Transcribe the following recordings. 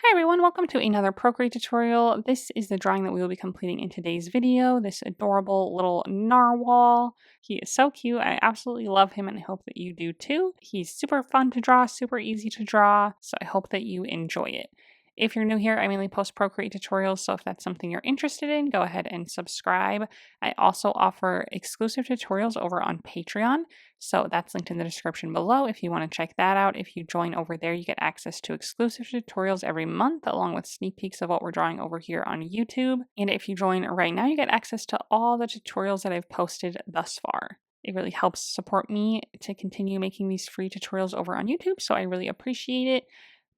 Hi everyone, welcome to another Procreate tutorial. This is the drawing that we will be completing in today's video, this adorable little narwhal. He is so cute, I absolutely love him and I hope that you do too. He's super fun to draw, super easy to draw, so I hope that you enjoy it. If you're new here, I mainly post Procreate tutorials, so if that's something you're interested in, go ahead and subscribe. I also offer exclusive tutorials over on Patreon, so that's linked in the description below if you want to check that out. If you join over there, you get access to exclusive tutorials every month, along with sneak peeks of what we're drawing over here on YouTube. And if you join right now, you get access to all the tutorials that I've posted thus far. It really helps support me to continue making these free tutorials over on YouTube, so I really appreciate it.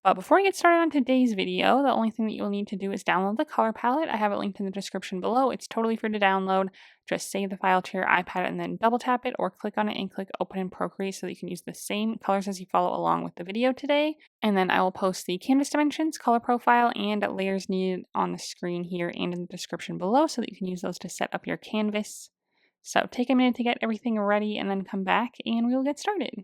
But before I get started on today's video, the only thing that you'll need to do is download the color palette. I have it linked in the description below. It's totally free to download. Just save the file to your iPad and then double tap it or click on it and click open in Procreate so that you can use the same colors as you follow along with the video today. And then I will post the canvas dimensions, color profile, and layers needed on the screen here and in the description below so that you can use those to set up your canvas. So take a minute to get everything ready and then come back and we will get started.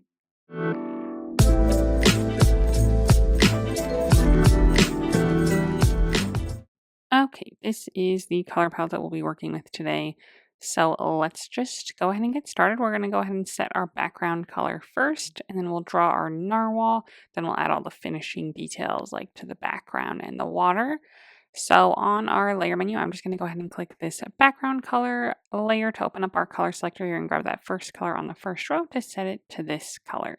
Okay, this is the color palette that we'll be working with today. So let's just go ahead and get started. We're going to go ahead and set our background color first, and then we'll draw our narwhal. Then we'll add all the finishing details like to the background and the water. So on our layer menu, I'm just going to go ahead and click this background color layer to open up our color selector here and grab that first color on the first row to set it to this color.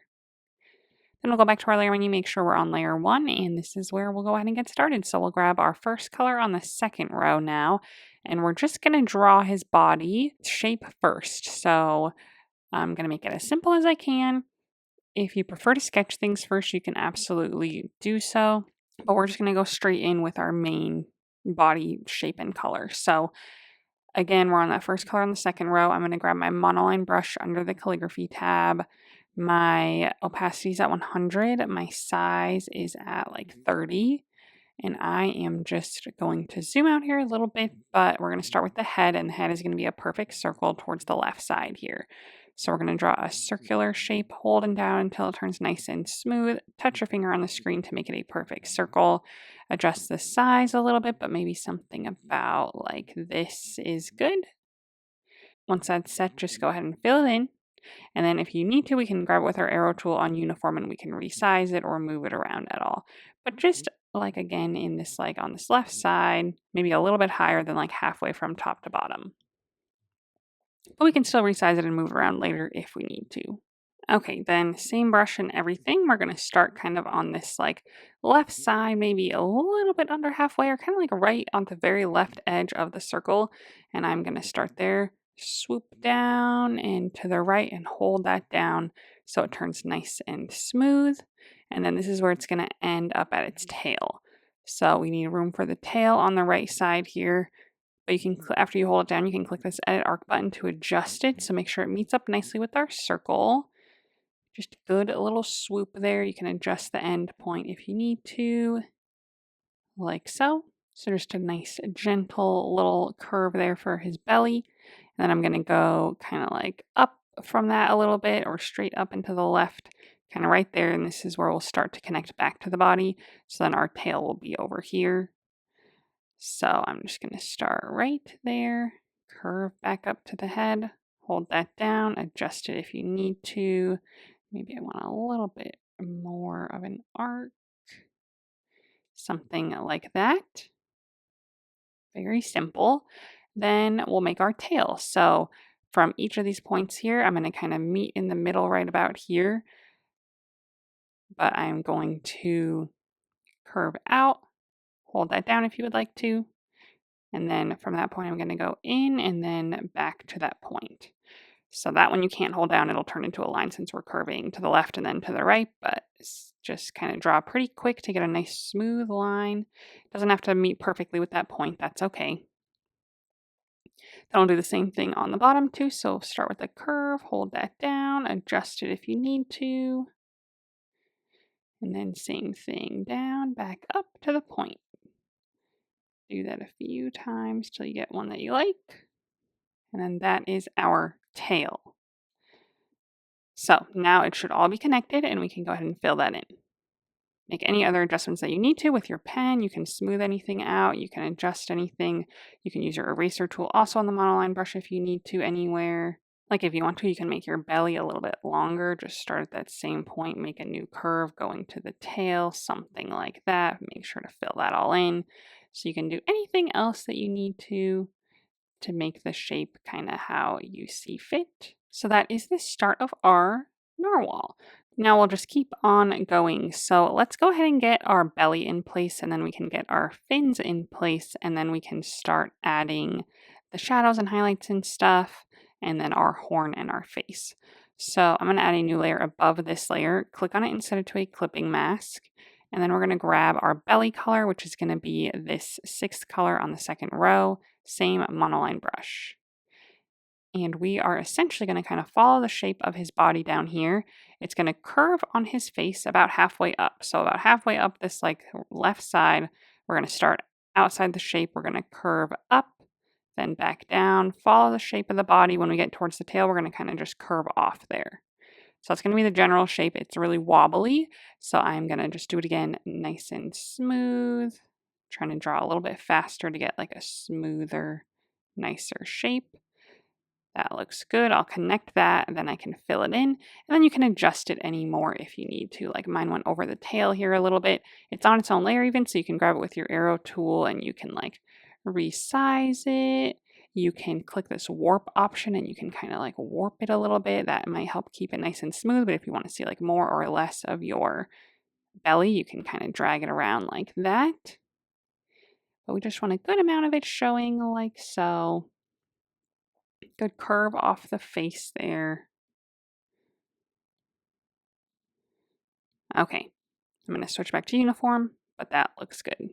Then we'll go back to our layer menu, make sure we're on layer 1, and this is where we'll go ahead and get started. So we'll grab our first color on the second row now, and we're just going to draw his body shape first. So I'm going to make it as simple as I can. If you prefer to sketch things first, you can absolutely do so, but we're just going to go straight in with our main body shape and color. So again, we're on that first color on the second row. I'm going to grab my monoline brush under the calligraphy tab. My opacity is at 100. My size is at like 30. And I am just going to zoom out here a little bit, but we're going to start with the head, and the head is going to be a perfect circle towards the left side here. So we're going to draw a circular shape, holding down until it turns nice and smooth. Touch your finger on the screen to make it a perfect circle. Adjust the size a little bit, but maybe something about like this is good. Once that's set, just go ahead and fill it in. And then if you need to, we can grab it with our arrow tool on uniform and we can resize it or move it around at all. But just like again in this, like on this left side, maybe a little bit higher than like halfway from top to bottom. But we can still resize it and move it around later if we need to. Okay, then same brush and everything. We're going to start kind of on this like left side, maybe a little bit under halfway or kind of like right on the very left edge of the circle. And I'm going to start there. Swoop down and to the right and hold that down so it turns nice and smooth. And then this is where it's going to end up at its tail. So we need room for the tail on the right side here. But you can, after you hold it down, you can click this edit arc button to adjust it. So make sure it meets up nicely with our circle. Just a good little swoop there. You can adjust the end point if you need to, like so. So just a nice gentle little curve there for his belly. And then I'm going to go kind of like up from that a little bit or straight up into the left, kind of right there. And this is where we'll start to connect back to the body. So then our tail will be over here. So I'm just going to start right there, curve back up to the head, hold that down, adjust it if you need to. Maybe I want a little bit more of an arc, something like that. Very simple. Then we'll make our tail. So from each of these points here, I'm going to kind of meet in the middle right about here. But I'm going to curve out, hold that down if you would like to. And then from that point, I'm going to go in and then back to that point. So that one you can't hold down, it'll turn into a line since we're curving to the left and then to the right, but just kind of draw pretty quick to get a nice smooth line. Doesn't have to meet perfectly with that point, that's okay. Then I'll do the same thing on the bottom too, so start with the curve, hold that down, adjust it if you need to. And then same thing down, back up to the point. Do that a few times till you get one that you like. And then that is our tail. So now it should all be connected and we can go ahead and fill that in. make any other adjustments that you need to with your pen. You can smooth anything out. You can adjust anything. You can use your eraser tool also on the monoline brush if you need to anywhere. Like if you want to, you can make your belly a little bit longer. Just start at that same point, make a new curve going to the tail, something like that. Make sure to fill that all in. So you can do anything else that you need to make the shape kind of how you see fit. So that is the start of our narwhal. Now we'll just keep on going. So let's go ahead and get our belly in place, and then we can get our fins in place, and then we can start adding the shadows and highlights and stuff, and then our horn and our face. So I'm going to add a new layer above this layer. Click on it and set it to a clipping mask. And then we're going to grab our belly color, which is going to be this 6th color on the 2nd row, same monoline brush. And we are essentially going to kind of follow the shape of his body down here. It's going to curve on his face about halfway up. So about halfway up this like left side, we're going to start outside the shape. We're going to curve up, then back down, follow the shape of the body. When we get towards the tail, we're going to kind of just curve off there. So it's going to be the general shape. It's really wobbly. So I'm going to just do it again nice and smooth. Trying to draw a little bit faster to get like a smoother, nicer shape. That looks good. I'll connect that and then I can fill it in. And then you can adjust it any more if you need to. Like mine went over the tail here a little bit. It's on its own layer even, so you can grab it with your arrow tool and you can like resize it. You can click this warp option and you can kind of like warp it a little bit. That might help keep it nice and smooth. But if you want to see like more or less of your belly, you can kind of drag it around like that. But we just want a good amount of it showing like so. Good curve off the face there. Okay, I'm going to switch back to uniform, but that looks good.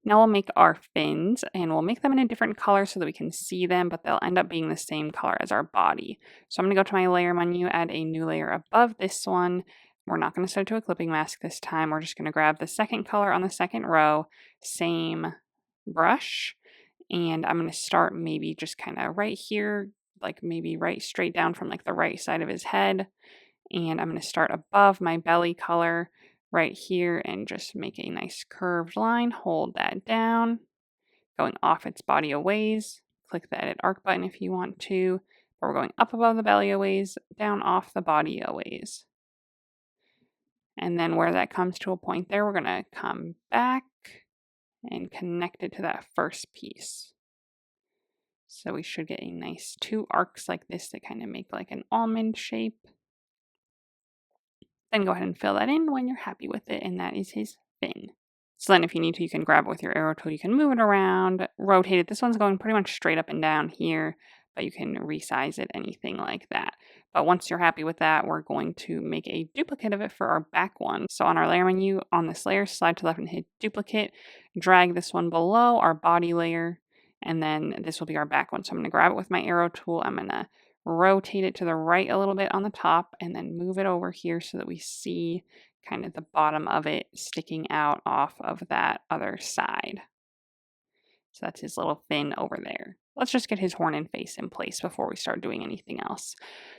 Now we'll make our fins, and we'll make them in a different color so that we can see them, but they'll end up being the same color as our body. So I'm going to go to my layer menu, add a new layer above this one. We're not going to set it to a clipping mask this time. We're just going to grab the 2nd color on the 2nd row, same brush, and I'm going to start maybe just kind of right here, like maybe right straight down from like the right side of his head. And I'm going to start above my belly color right here and just make a nice curved line. Hold that down, going off its body a ways. Click the edit arc button if you want to. But we're going up above the belly a ways, down off the body a ways. And then where that comes to a point there, we're going to come back and connect it to that first piece. So we should get a nice 2 arcs like this that kind of make like an almond shape. Then go ahead and fill that in when you're happy with it, and that is his fin. So then if you need to, you can grab it with your arrow tool, you can move it around, rotate it. This one's going pretty much straight up and down here, but you can resize it, anything like that. But once you're happy with that, we're going to make a duplicate of it for our back one. So on our layer menu, on this layer, slide to the left and hit duplicate, drag this one below our body layer, and then this will be our back one. So I'm going to grab it with my arrow tool. I'm going to rotate it to the right a little bit on the top and then move it over here so that we see kind of the bottom of it sticking out off of that other side. So that's his little fin over there. Let's just get his horn and face in place before we start doing anything else.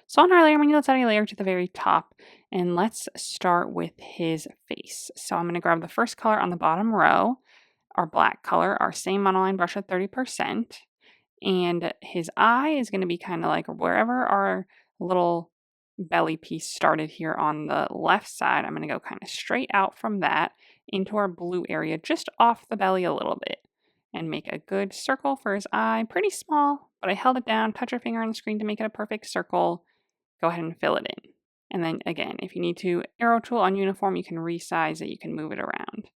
So on our layer menu, let's add a layer to the very top and let's start with his face. So I'm going to grab the first color on the bottom row, our black color, our same monoline brush at 30%. And his eye is going to be kind of like wherever our little belly piece started here on the left side. I'm going to go kind of straight out from that into our blue area, just off the belly a little bit, and make a good circle for his eye. Pretty small, but I held it down. Touch your finger on the screen to make it a perfect circle. Go ahead and fill it in. And then again, if you need to, arrow tool on uniform, you can resize it. You can move it around.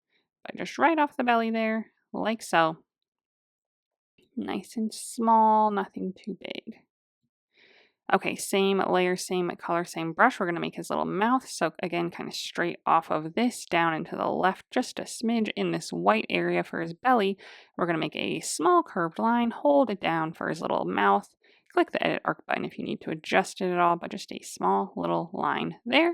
But just right off the belly there, like so. Nice and small, nothing too big. Okay, same layer, same color, same brush. We're going to make his little mouth. So again, kind of straight off of this down into the left, just a smidge in this white area for his belly. We're going to make a small curved line, hold it down for his little mouth. Click the edit arc button if you need to adjust it at all, but just a small little line there.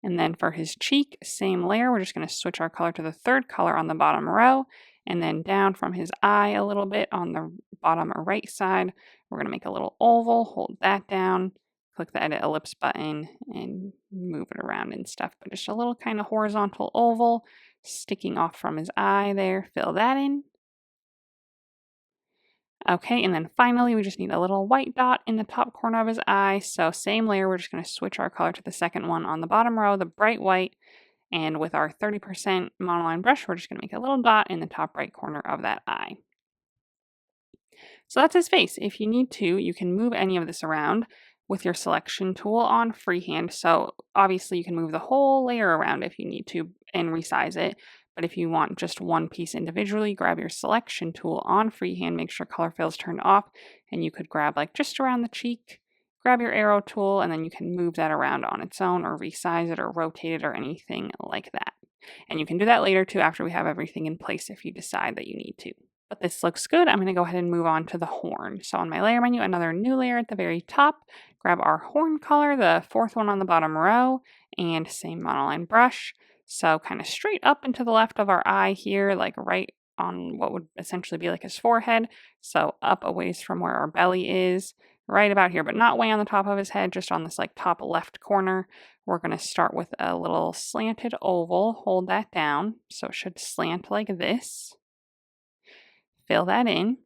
And then for his cheek, same layer. We're just going to switch our color to the 3rd color on the bottom row. And then down from his eye a little bit on the bottom right side, we're going to make a little oval, hold that down, click the edit ellipse button and move it around and stuff. But just a little kind of horizontal oval sticking off from his eye there. Fill that in. Okay, and then finally we just need a little white dot in the top corner of his eye. So same layer, we're just going to switch our color to the second one on the bottom row, the bright white. And with our 30% monoline brush, we're just going to make a little dot in the top right corner of that eye. So that's his face. If you need to, you can move any of this around with your selection tool on freehand. So obviously you can move the whole layer around if you need to and resize it. But if you want just one piece individually, grab your selection tool on freehand, make sure color fill is turned off, and you could grab like just around the cheek, grab your arrow tool, and then you can move that around on its own or resize it or rotate it or anything like that. And you can do that later too after we have everything in place if you decide that you need to. But this looks good. I'm going to go ahead and move on to the horn. So on my layer menu, another new layer at the very top, grab our horn color, the fourth one on the bottom row, and same monoline brush. So kind of straight up and to the left of our eye here, like right on what would essentially be like his forehead. So up a ways from where our belly is, right about here, but not way on the top of his head, just on this like top left corner. We're going to start with a little slanted oval, hold that down. So it should slant like this. Fill that in.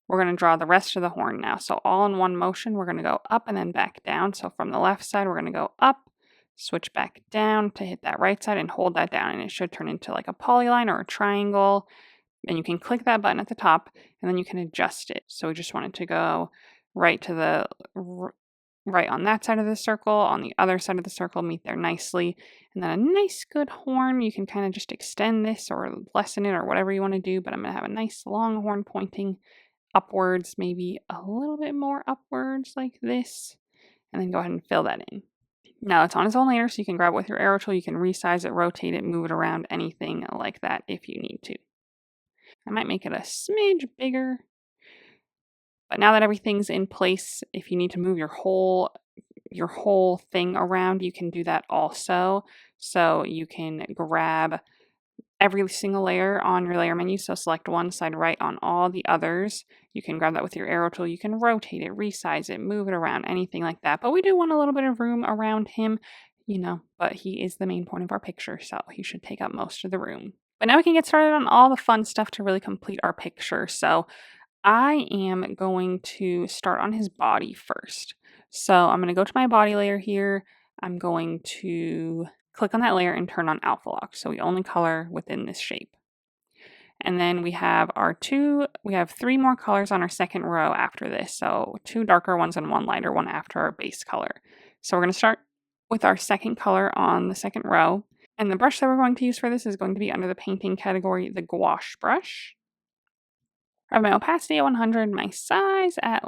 We're going to draw the rest of the horn now. So all in one motion, we're going to go up and then back down. So from the left side, we're going to go up, switch back down to hit that right side and hold that down. And it should turn into like a polyline or a triangle. And you can click that button at the top and then you can adjust it. So we just want it to go right to the right on that side of the circle, on the other side of the circle, meet there nicely. And then a nice good horn, you can kind of just extend this or lessen it or whatever you want to do, but I'm going to have a nice long horn pointing upwards, maybe a little bit more upwards like this, and then go ahead and fill that in. Now it's on its own layer, so you can grab it with your arrow tool, you can resize it, rotate it, move it around, anything like that if you need to. I might make it a smidge bigger. But now that everything's in place, if you need to move your whole thing around, you can do that also. So you can grab every single layer on your layer menu. So select one, side right on all the others. You can grab that with your arrow tool. You can rotate it, resize it, move it around, anything like that. But we do want a little bit of room around him, but he is the main point of our picture, so he should take up most of the room. But now we can get started on all the fun stuff to really complete our picture. So I am going to start on his body first. So I'm going to go to my body layer here. I'm going to click on that layer and turn on alpha lock. So we only color within this shape. And then we have three more colors on our second row after this. So two darker ones and one lighter one after our base color. So we're going to start with our second color on the second row. And the brush that we're going to use for this is going to be under the painting category, the gouache brush. I have my opacity at 100, my size at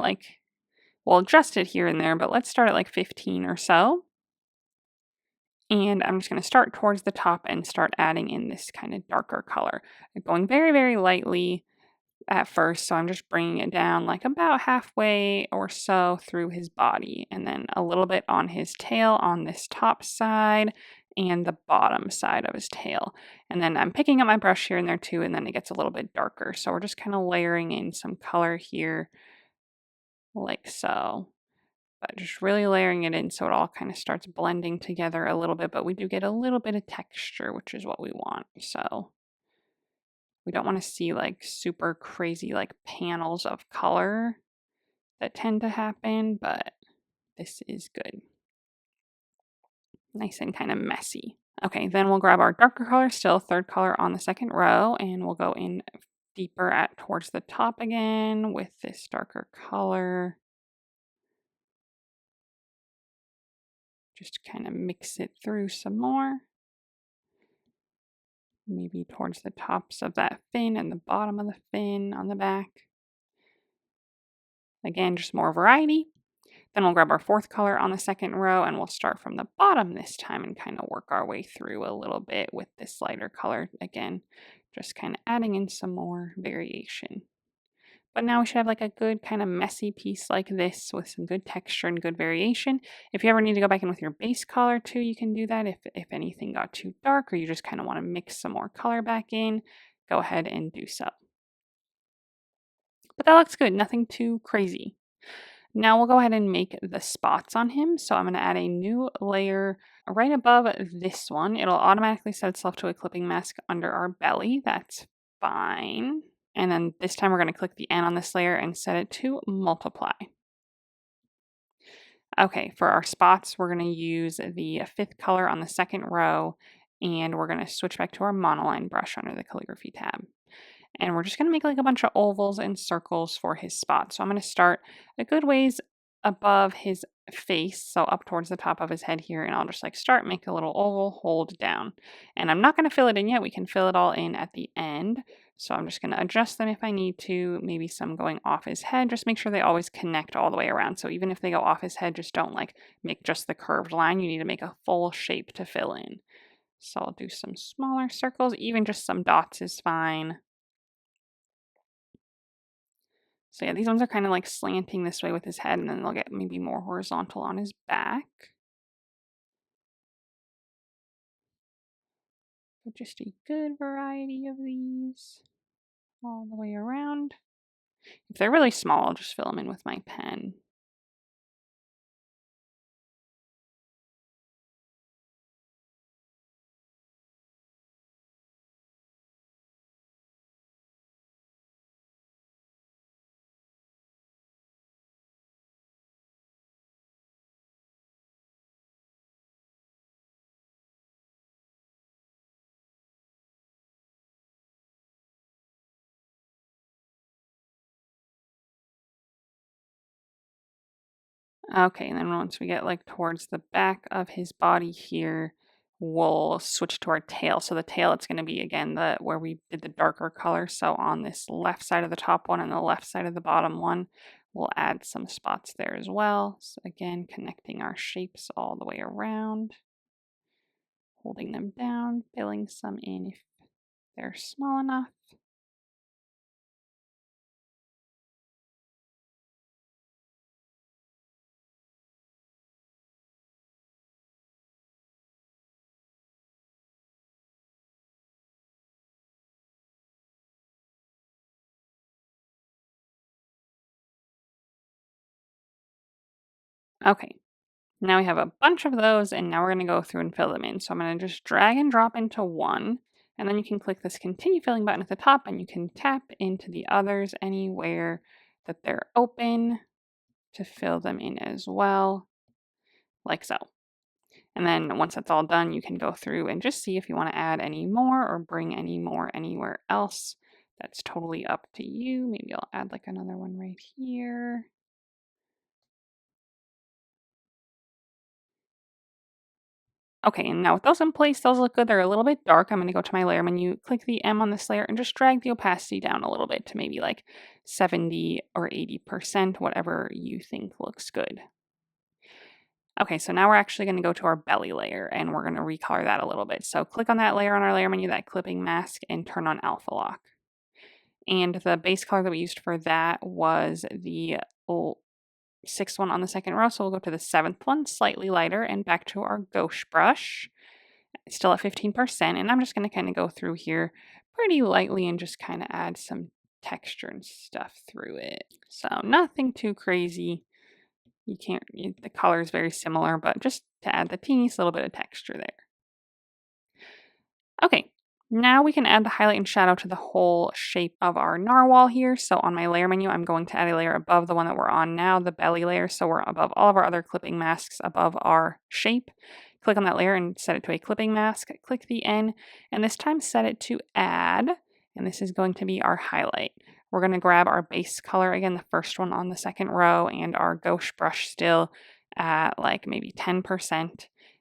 we'll adjust it here and there, but let's start at like 15 or so. And I'm just going to start towards the top and start adding in this kind of darker color. I'm going very, very lightly at first, so I'm just bringing it down like about halfway or so through his body, and then a little bit on his tail on this top side and the bottom side of his tail. And then I'm picking up my brush here and there too, and then it gets a little bit darker. So we're just kind of layering in some color here like so. But just really layering it in so it all kind of starts blending together a little bit, but we do get a little bit of texture, which is what we want. So we don't want to see like super crazy like panels of color that tend to happen, but this is good. Nice and kind of messy. Okay, then we'll grab our darker color, still third color on the second row, and we'll go in deeper towards the top again with this darker color. Just kind of mix it through some more. Maybe towards the tops of that fin and the bottom of the fin on the back. Again, just more variety. Then we'll grab our fourth color on the second row and we'll start from the bottom this time and kind of work our way through a little bit with this lighter color. Again, just kind of adding in some more variation. But now we should have like a good kind of messy piece like this with some good texture and good variation. If you ever need to go back in with your base color too, you can do that. If anything got too dark or you just kind of want to mix some more color back in, go ahead and do so. But that looks good, nothing too crazy. Now we'll go ahead and make the spots on him. So I'm going to add a new layer right above this one. It'll automatically set itself to a clipping mask under our belly. That's fine. And then this time we're going to click the N on this layer and set it to multiply. Okay, for our spots, we're going to use the fifth color on the second row, and we're going to switch back to our monoline brush under the calligraphy tab. And we're just going to make like a bunch of ovals and circles for his spots. So I'm going to start a good ways above his face, so up towards the top of his head here, and I'll just like start, make a little oval, hold down. And I'm not going to fill it in yet. We can fill it all in at the end. So I'm just going to adjust them if I need to, maybe some going off his head. Just make sure they always connect all the way around. So even if they go off his head, just don't like make just the curved line. You need to make a full shape to fill in. So I'll do some smaller circles, even just some dots is fine. So yeah, these ones are kind of like slanting this way with his head, and then they'll get maybe more horizontal on his back. But just a good variety of these all the way around. If they're really small, I'll just fill them in with my pen. Okay, and then once we get like towards the back of his body here, we'll switch to our tail. So the tail, it's going to be again the where we did the darker color. So on this left side of the top one and the left side of the bottom one, we'll add some spots there as well. So again, connecting our shapes all the way around, holding them down, filling some in if they're small enough. Okay, now we have a bunch of those, and now we're going to go through and fill them in. So I'm going to just drag and drop into one, and then you can click this continue filling button at the top, and you can tap into the others anywhere that they're open to fill them in as well, like so. And then once that's all done, you can go through and just see if you want to add any more or bring any more anywhere else. That's totally up to you. Maybe I'll add like another one right here. Okay, and now with those in place, those look good. They're a little bit dark. I'm going to go to my layer menu, click the M on this layer, and just drag the opacity down a little bit to maybe like 70 or 80%, whatever you think looks good. Okay, so now we're actually going to go to our belly layer, and we're going to recolor that a little bit. So click on that layer on our layer menu, that clipping mask, and turn on alpha lock. And the base color that we used for that was the sixth one on the second row. So we'll go to the seventh one, slightly lighter, and back to our gouache brush. Still at 15%, and I'm just going to kind of go through here pretty lightly and just kind of add some texture and stuff through it. So nothing too crazy. The color is very similar, but just to add the teeniest little bit of texture there. Okay, now we can add the highlight and shadow to the whole shape of our narwhal here. So on my layer menu, I'm going to add a layer above the one that we're on now, the belly layer. So we're above all of our other clipping masks above our shape. Click on that layer and set it to a clipping mask. Click the N, and this time set it to add, and this is going to be our highlight. We're going to grab our base color, again, the first one on the second row, and our gouache brush still at like maybe 10%. And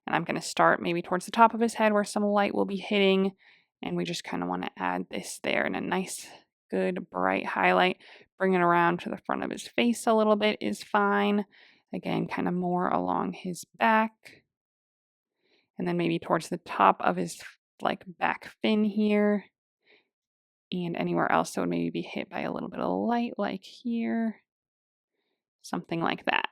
I'm going to start maybe towards the top of his head where some light will be hitting, and we just kind of want to add this there in a nice, good, bright highlight. Bring it around to the front of his face a little bit is fine. Again, kind of more along his back. And then maybe towards the top of his like back fin here. And anywhere else that would maybe be hit by a little bit of light, like here. Something like that.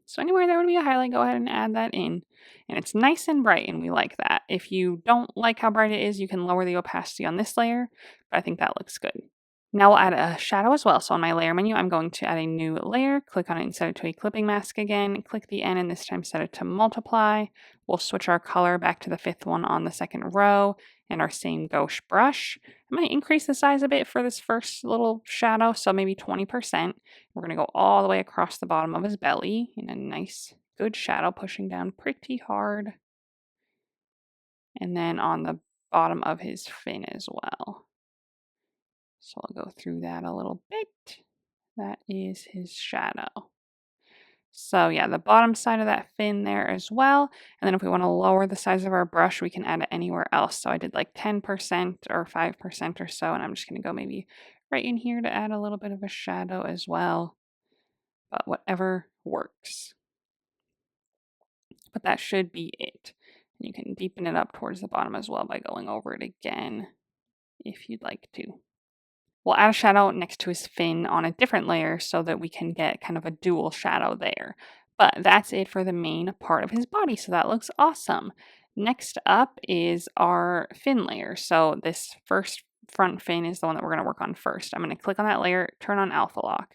So anywhere there would be a highlight, go ahead and add that in. And it's nice and bright, and we like that. If you don't like how bright it is, you can lower the opacity on this layer, but I think that looks good. Now we'll add a shadow as well. So on my layer menu, I'm going to add a new layer, click on it and set it to a clipping mask again, click the N and this time set it to multiply. We'll switch our color back to the fifth one on the second row and our same gauche brush. I might increase the size a bit for this first little shadow, so maybe 20%. We're going to go all the way across the bottom of his belly in a nice, good shadow, pushing down pretty hard. And then on the bottom of his fin as well. So I'll go through that a little bit. That is his shadow. So yeah, the bottom side of that fin there as well. And then if we want to lower the size of our brush, we can add it anywhere else. So I did like 10% or 5% or so, and I'm just going to go maybe right in here to add a little bit of a shadow as well. But whatever works. But that should be it. And you can deepen it up towards the bottom as well by going over it again if you'd like to. We'll add a shadow next to his fin on a different layer so that we can get kind of a dual shadow there. But that's it for the main part of his body, so that looks awesome. Next up is our fin layer. So this first front fin is the one that we're going to work on first. I'm going to click on that layer, turn on alpha lock.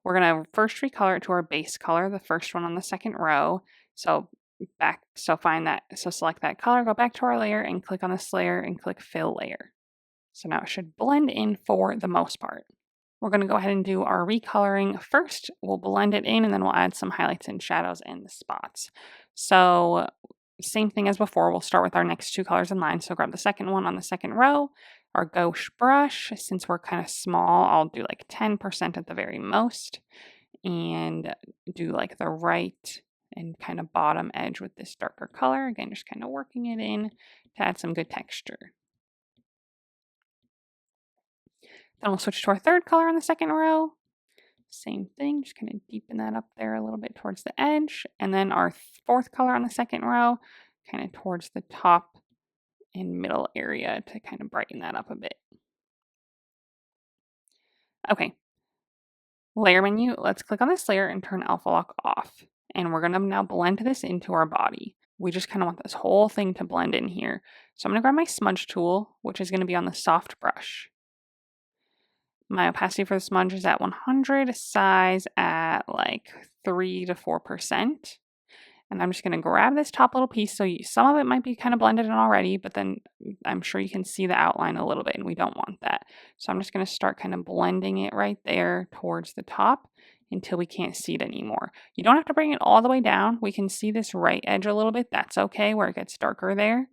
We're going to first recolor it to our base color, the first one on the second row. So select that color, go back to our layer and click on this layer and click fill layer. So now it should blend in for the most part. We're going to go ahead and do our recoloring first. We'll blend it in and then we'll add some highlights and shadows and the spots. So same thing as before, we'll start with our next two colors in line. So grab the second one on the second row, our gouache brush. Since we're kind of small, I'll do like 10% at the very most and do like the right and kind of bottom edge with this darker color. Again, just kind of working it in to add some good texture. Then we'll switch to our third color on the second row. Same thing, just kind of deepen that up there a little bit towards the edge. And then our fourth color on the second row, kind of towards the top and middle area to kind of brighten that up a bit. Okay, layer menu, let's click on this layer and turn alpha lock off. And we're gonna now blend this into our body. We just kind of want this whole thing to blend in here. So I'm gonna grab my smudge tool, which is gonna be on the soft brush. My opacity for the smudge is at 100, size at like 3 to 4%. And I'm just going to grab this top little piece. So some of it might be kind of blended in already, but then I'm sure you can see the outline a little bit and we don't want that. So I'm just going to start kind of blending it right there towards the top until we can't see it anymore. You don't have to bring it all the way down. We can see this right edge a little bit. That's okay, where it gets darker there.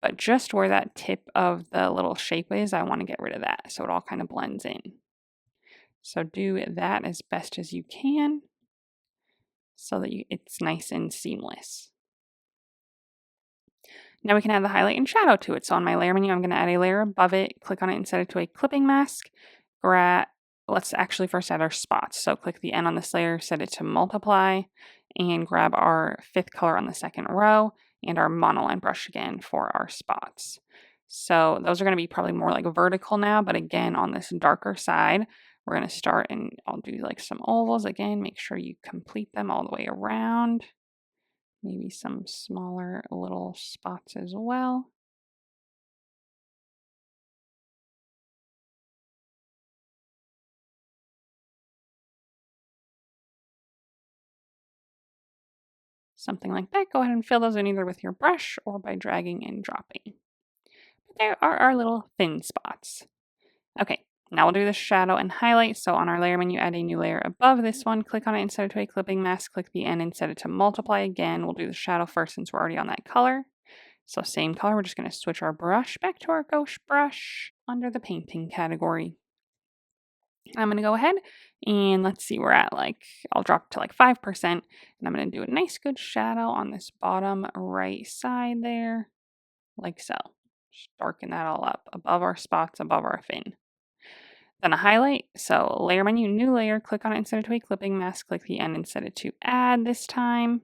But just where that tip of the little shape is, I want to get rid of that so it all kind of blends in. So do that as best as you can so that it's nice and seamless. Now we can add the highlight and shadow to it. So on my layer menu, I'm going to add a layer above it, click on it and set it to a clipping mask. Let's actually first add our spots. So click the N on this layer, set it to multiply, and grab our fifth color on the second row and our monoline brush again for our spots. So those are going to be probably more like vertical now, but again, on this darker side, we're going to start and I'll do like some ovals again. Make sure you complete them all the way around. Maybe some smaller little spots as well. Something like that. Go ahead and fill those in either with your brush or by dragging and dropping. But there are our little thin spots. Okay, now we'll do the shadow and highlight. So on our layer menu, add a new layer above this one. Click on it and set it to a clipping mask. Click the N and set it to multiply again. We'll do the shadow first since we're already on that color. So same color, we're just going to switch our brush back to our gouache brush under the painting category. I'm going to go ahead and let's see, we're at I'll drop to like 5%. And I'm going to do a nice good shadow on this bottom right side there, like so. Just darken that all up above our spots, above our fin. Then a highlight. So layer menu, new layer, click on it and set it to a clipping mask. Click the N and set it to add this time.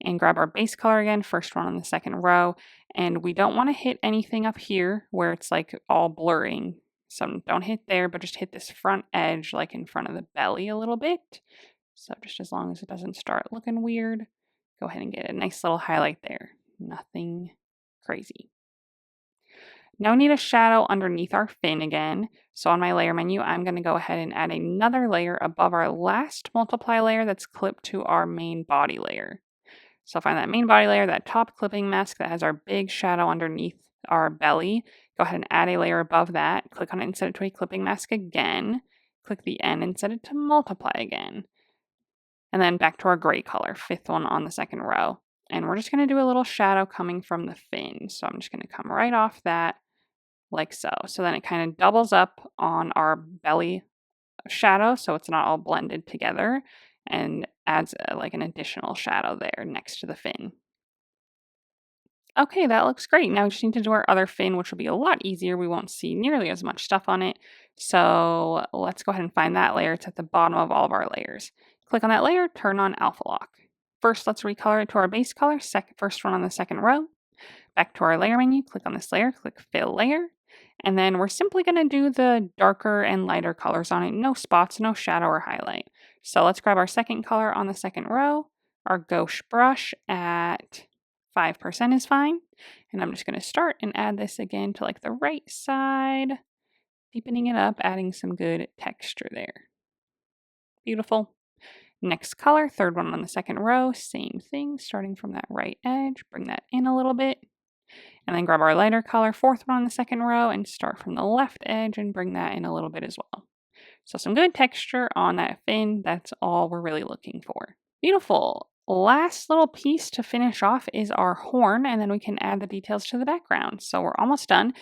And grab our base color again, first one on the second row. And we don't want to hit anything up here where it's like all blurring. So don't hit there, but just hit this front edge, like in front of the belly a little bit. So just as long as it doesn't start looking weird, go ahead and get a nice little highlight there. Nothing crazy. Now we need a shadow underneath our fin again. So on my layer menu, I'm going to go ahead and add another layer above our last multiply layer that's clipped to our main body layer. So find that main body layer, that top clipping mask that has our big shadow underneath our belly. Go ahead and add a layer above that. Click on it and set it to a clipping mask again. Click the N and set it to multiply again. And then back to our gray color, fifth one on the second row. And we're just going to do a little shadow coming from the fin. So I'm just going to come right off that like so. So then it kind of doubles up on our belly shadow so it's not all blended together and adds like an additional shadow there next to the fin. Okay, that looks great. Now we just need to do our other fin, which will be a lot easier. We won't see nearly as much stuff on it. So let's go ahead and find that layer. It's at the bottom of all of our layers. Click on that layer, turn on Alpha Lock. First, let's recolor it to our base color, first one on the second row. Back to our layer menu, click on this layer, click Fill Layer. And then we're simply going to do the darker and lighter colors on it. No spots, no shadow or highlight. So let's grab our second color on the second row. Our gauche brush at 5% is fine. And I'm just going to start and add this again to like the right side, deepening it up, adding some good texture there. Beautiful. Next color, third one on the second row, same thing, starting from that right edge, bring that in a little bit. And then grab our lighter color, fourth one on the second row, and start from the left edge and bring that in a little bit as well. So some good texture on that fin, that's all we're really looking for. Beautiful. Last little piece to finish off is our horn, and then we can add the details to the background. So we're almost done.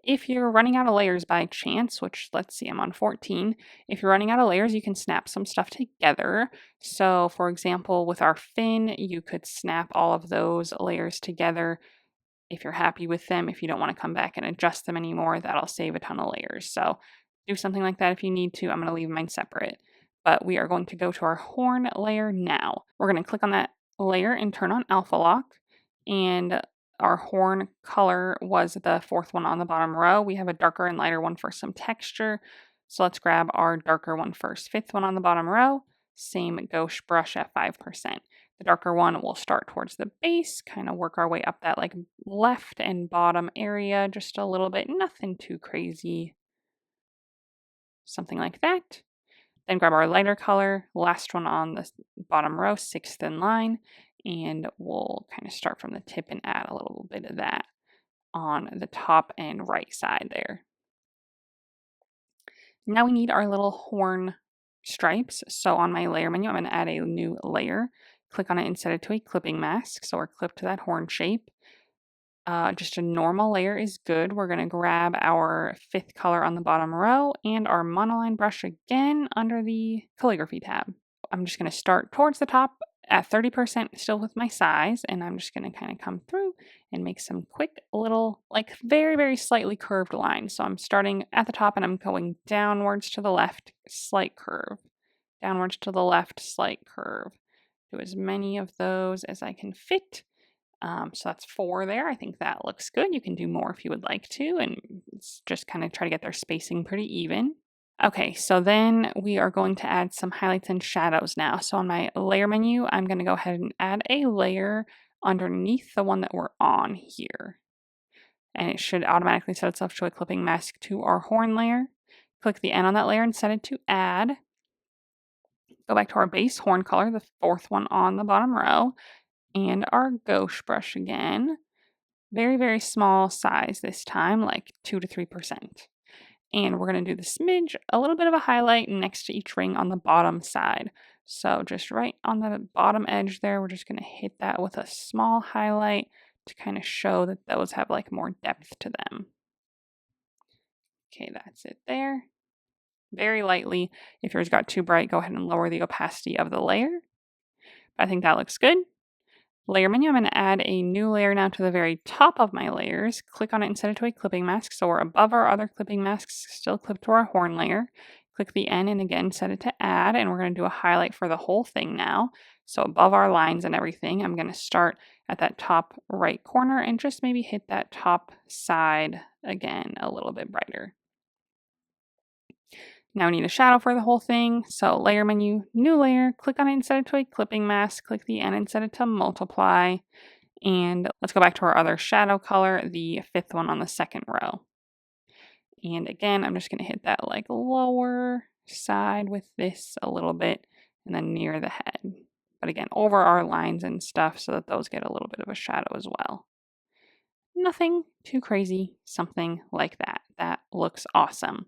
If you're running out of layers by chance, which let's see, I'm on 14. If you're running out of layers, you can snap some stuff together. So for example, with our fin, you could snap all of those layers together if you're happy with them. If you don't want to come back and adjust them anymore, that'll save a ton of layers. So do something like that if you need to. I'm going to leave mine separate. But we are going to go to our horn layer now. We're going to click on that layer and turn on Alpha Lock. And our horn color was the fourth one on the bottom row. We have a darker and lighter one for some texture. So let's grab our darker one first. Fifth one on the bottom row, same gauche brush at 5%. The darker one will start towards the base, kind of work our way up that like left and bottom area just a little bit, nothing too crazy. Something like that. Then grab our lighter color, last one on the bottom row, sixth in line, and we'll kind of start from the tip and add a little bit of that on the top and right side there. Now we need our little horn stripes. So on my layer menu, I'm going to add a new layer. Click on it and set it to a clipping mask. So we're clipped to that horn shape. Just a normal layer is good. We're going to grab our fifth color on the bottom row and our monoline brush again under the calligraphy tab. I'm just going to start towards the top at 30% still with my size, and I'm just going to kind of come through and make some quick little, like very, very slightly curved lines. So I'm starting at the top and I'm going downwards to the left, slight curve, downwards to the left, slight curve. Do as many of those as I can fit. So that's 4 there. I think that looks good. You can do more if you would like to, and just kind of try to get their spacing pretty even. Okay, so then we are going to add some highlights and shadows now. So on my layer menu, I'm going to go ahead and add a layer underneath the one that we're on here. And it should automatically set itself to a clipping mask to our horn layer. Click the N on that layer and set it to add. Go back to our base horn color, the fourth one on the bottom row. And our gauche brush again. Very, very small size this time, like 2 to 3%. And we're going to do the smidge, a little bit of a highlight next to each ring on the bottom side. So just right on the bottom edge there, we're just going to hit that with a small highlight to kind of show that those have like more depth to them. Okay, that's it there. Very lightly. If yours got too bright, go ahead and lower the opacity of the layer. I think that looks good. Layer menu, I'm going to add a new layer now to the very top of my layers. Click on it and set it to a clipping mask. So we're above our other clipping masks, still clipped to our horn layer. Click the N and again set it to add, and we're going to do a highlight for the whole thing now. So above our lines and everything, I'm going to start at that top right corner and just maybe hit that top side again a little bit brighter. Now we need a shadow for the whole thing. So layer menu, new layer, click on it and set it to a clipping mask. Click the N and set it to multiply. And let's go back to our other shadow color, the fifth one on the second row. And again, I'm just going to hit that like lower side with this a little bit and then near the head. But again, over our lines and stuff so that those get a little bit of a shadow as well. Nothing too crazy, something like that. That looks awesome.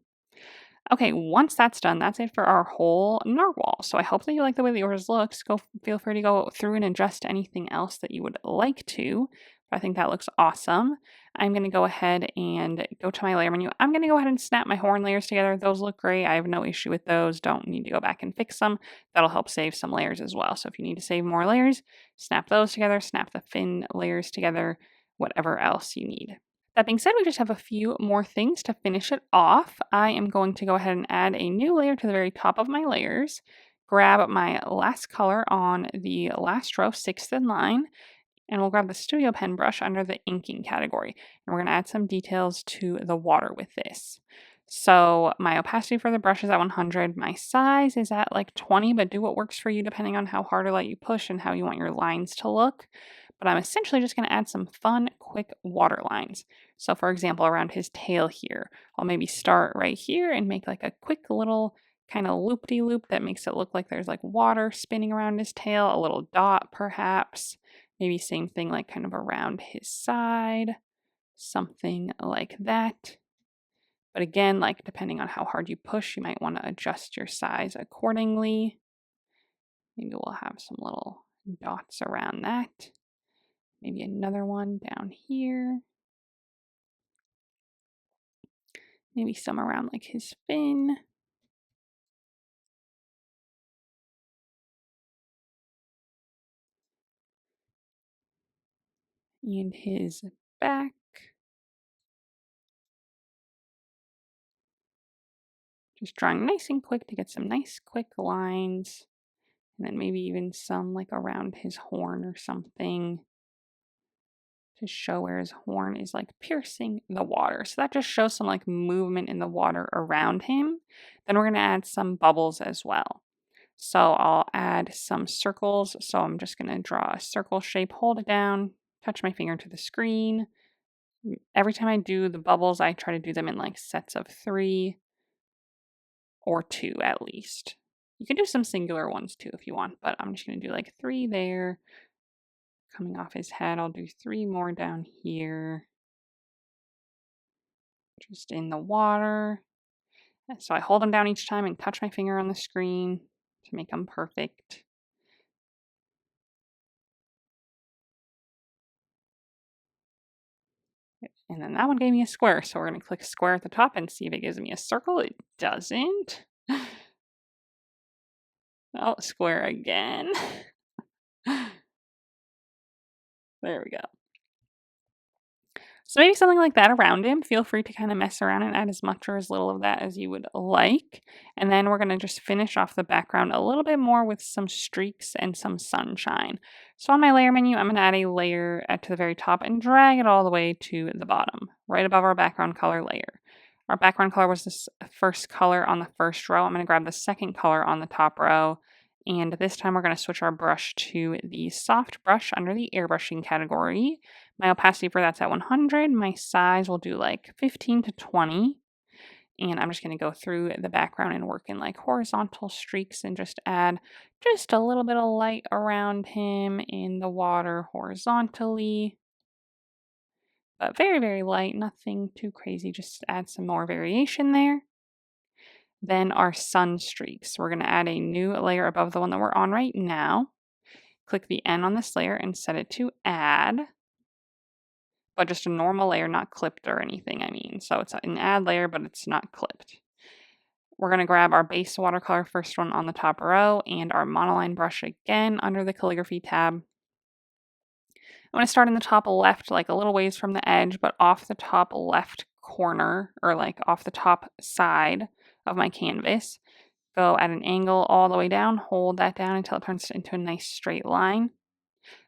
Okay, once that's done, that's it for our whole narwhal. So I hope that you like the way that yours looks. Feel free to go through and adjust anything else that you would like to. I think that looks awesome. I'm going to go ahead and go to my layer menu. I'm going to go ahead and snap my horn layers together. Those look great. I have no issue with those. Don't need to go back and fix them. That'll help save some layers as well. So if you need to save more layers, snap those together, snap the fin layers together, whatever else you need. That being said, we just have a few more things to finish it off. I am going to go ahead and add a new layer to the very top of my layers, grab my last color on the last row, sixth in line, and we'll grab the Studio Pen brush under the inking category. And we're going to add some details to the water with this. So my opacity for the brush is at 100. My size is at like 20, but do what works for you depending on how hard or light you push and how you want your lines to look. But I'm essentially just going to add some fun, quick water lines. So for example, around his tail here, I'll maybe start right here and make like a quick little kind of loop-de-loop that makes it look like there's like water spinning around his tail, a little dot perhaps. Maybe same thing like kind of around his side, something like that. But again, like depending on how hard you push, you might want to adjust your size accordingly. Maybe we'll have some little dots around that. Maybe another one down here. Maybe some around like his fin. And his back. Just drawing nice and quick to get some nice quick lines. And then maybe even some like around his horn or something to show where his horn is like piercing the water. So that just shows some like movement in the water around him. Then we're going to add some bubbles as well. So I'll add some circles. So I'm just going to draw a circle shape, hold it down, touch my finger to the screen. Every time I do the bubbles, I try to do them in like sets of 3 or 2 at least. You can do some singular ones too if you want, but I'm just going to do like 3 there. Coming off his head, I'll do 3 more down here. Just in the water. So I hold them down each time and touch my finger on the screen to make them perfect. And then that one gave me a square, so we're going to click square at the top and see if it gives me a circle. It doesn't. Oh, square again. There we go. So maybe something like that around him. Feel free to kind of mess around and add as much or as little of that as you would like. And then we're going to just finish off the background a little bit more with some streaks and some sunshine. So on my layer menu, I'm going to add a layer to the very top and drag it all the way to the bottom, right above our background color layer. Our background color was this first color on the first row. I'm going to grab the second color on the top row. And this time we're going to switch our brush to the soft brush under the airbrushing category. My opacity for that's at 100. My size will do like 15 to 20. And I'm just going to go through the background and work in like horizontal streaks and just add just a little bit of light around him in the water horizontally. But very, very light, nothing too crazy, just add some more variation there. Then our sun streaks. We're going to add a new layer above the one that we're on right now. Click the N on this layer and set it to add. But just a normal layer, not clipped or anything, I mean. So it's an add layer, but it's not clipped. We're going to grab our base watercolor, first one on the top row, and our monoline brush again under the calligraphy tab. I'm going to start in the top left, like a little ways from the edge, but off the top left corner, or like off the top side of my canvas. Go at an angle all the way down, hold that down until it turns into a nice straight line.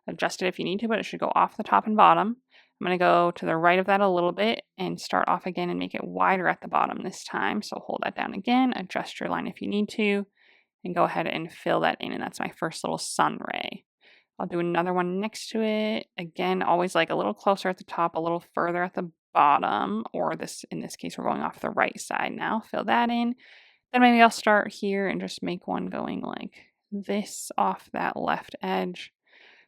Adjust it if you need to, but it should go off the top and bottom. I'm going to go to the right of that a little bit and start off again and make it wider at the bottom this time. So hold that down again, adjust your line if you need to, and go ahead and fill that in. And that's my first little sun ray. I'll do another one next to it. Again, always like a little closer at the top, a little further at the bottom, or in this case, we're going off the right side now. Fill that in. Then maybe I'll start here and just make one going like this off that left edge.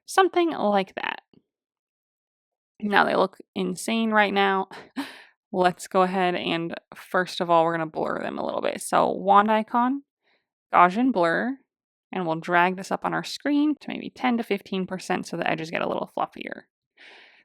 Something like that. Now they look insane right now. Let's go ahead and first of all, we're going to blur them a little bit. So wand icon, Gaussian blur, and we'll drag this up on our screen to maybe 10 to 15% so the edges get a little fluffier.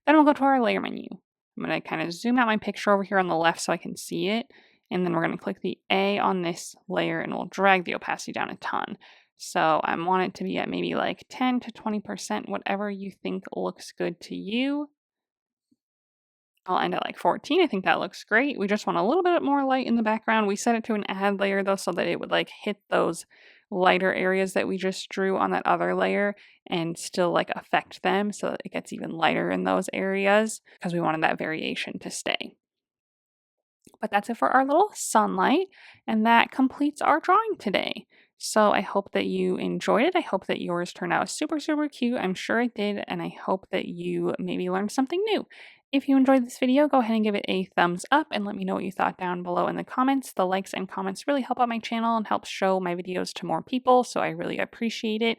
Then we'll go to our layer menu. I'm going to kind of zoom out my picture over here on the left so I can see it. And then we're going to click the A on this layer and we'll drag the opacity down a ton. So I want it to be at maybe like 10 to 20%, whatever you think looks good to you. I'll end at like 14. I think that looks great. We just want a little bit more light in the background. We set it to an add layer though, so that it would like hit those lighter areas that we just drew on that other layer and still like affect them so that it gets even lighter in those areas because we wanted that variation to stay. But that's it for our little sunlight, and that completes our drawing today. So I hope that you enjoyed it. I hope that yours turned out super, super cute. I'm sure it did, and I hope that you maybe learned something new. If you enjoyed this video, go ahead and give it a thumbs up and let me know what you thought down below in the comments. The likes and comments really help out my channel and help show my videos to more people, so I really appreciate it.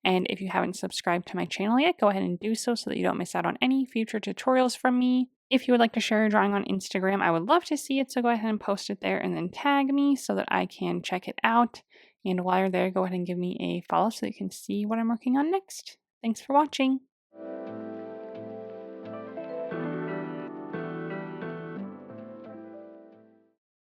And if you haven't subscribed to my channel yet, go ahead and do so that you don't miss out on any future tutorials from me. If you would like to share your drawing on Instagram, I would love to see it, so go ahead and post it there and then tag me so that I can check it out. And while you're there, go ahead and give me a follow so that you can see what I'm working on next. Thanks for watching.